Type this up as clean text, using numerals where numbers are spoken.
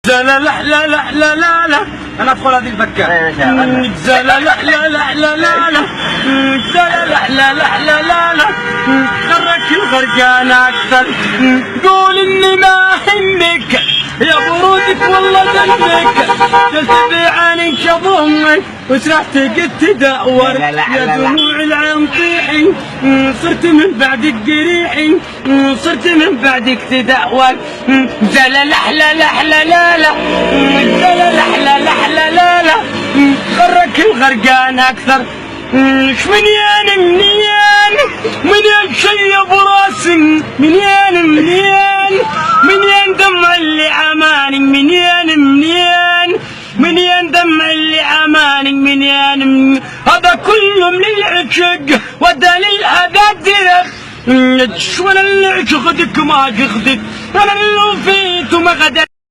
لا لا لا لا لا لا لا انا ادخل هذه البكه. لا لا لا لا لا لا لا لا لا لا لا لا لا غرك الغرقان اكثر. قول اني ما همك يا برودك والله ذنبك، جلت بعينك يا ضمك وسرحت قد تدور يا دموع العين طيحي، صرت من بعدك قريحي، صرت من بعدك تدور. لا لا لا لا لا لا لا لا لا لا لا لا لا غرك الغرقان اكثر. منين شيب راسي، منين دمع اللي عماني، منين دمع اللي عماني، منين هذا كله من العشق ودليل هذا وانا اللي عشقتك ما جخدك، انا اللي وفيت وما غدرت.